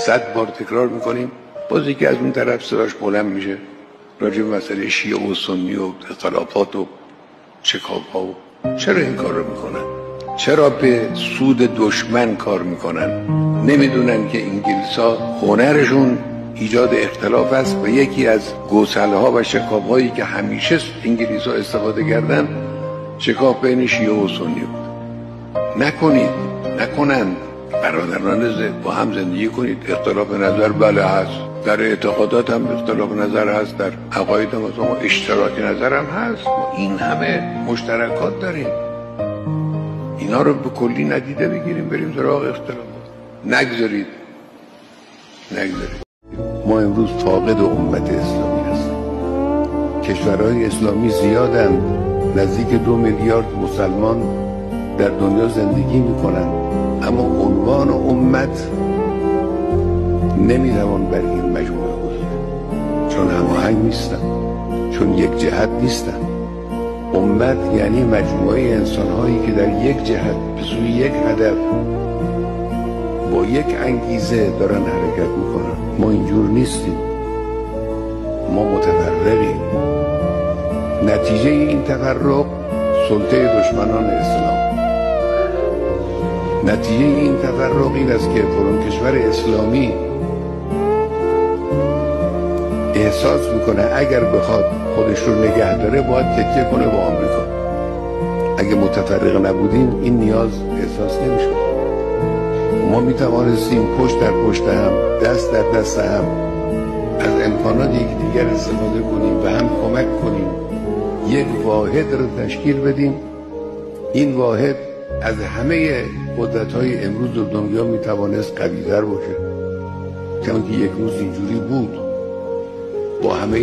100 بار تکرار میکنیم، باز یکی از اون طرف صداش بلند میشه راجع به مسئله شیعه و سنی و اختلافات و شکاف‌ها. چرا این کار رو میکنن؟ چرا به سود دشمن کار میکنن؟ نمیدونن که انگلیس‌ها هنرشون ایجاد اختلاف است و یکی از گسل‌ها و شکاف‌هایی که همیشه انگلیس‌ها استفاده کردن شکاف بین شیعه و سنی بود. نکنند. برادران با هم زندگی کنید. اختلاف نظر بله هست، در اعتقادات هم اختلاف نظر هست، در عقاید هم اشتراک نظر هم هست. این همه مشترکات داریم، اینا رو به کلی ندیده بگیریم بریم سراغ اختلافات. نگذارید. ما امروز فاقد امت اسلامی هستیم. کشورهای اسلامی زیادن، نزدیک 2 میلیارد مسلمان در دنیا زندگی میکنن، اما عنوان امت نمیتوان بر این مجموعه گذاشت، چون هماهنگ نیستن، چون یک جهت نیستن. امت یعنی مجموعه انسانهایی که در یک جهت به سوی یک هدف با یک انگیزه دارن حرکت میکنن. ما اینجور نیستیم، ما متفرقیم. نتیجه این تفرق سلطه دشمنان اسلام. نتیجه این تفرق این است که فلان کشور اسلامی احساس میکنه اگر بخواد خودش رو نگه داره باید تکیه کنه با آمریکا. اگه متفرق نبودیم این نیاز احساس نمیشد. ما میتوانستیم پشت در پشت هم، دست در دست هم از امکانات یکدیگر استفاده کنیم و هم کمک کنیم یک واحد رو تشکیل بدیم. این واحد از همه قدرت‌های امروز دنیا میتوانست قوی‌تر باشه، چون که یک روز اینجوری بود با همه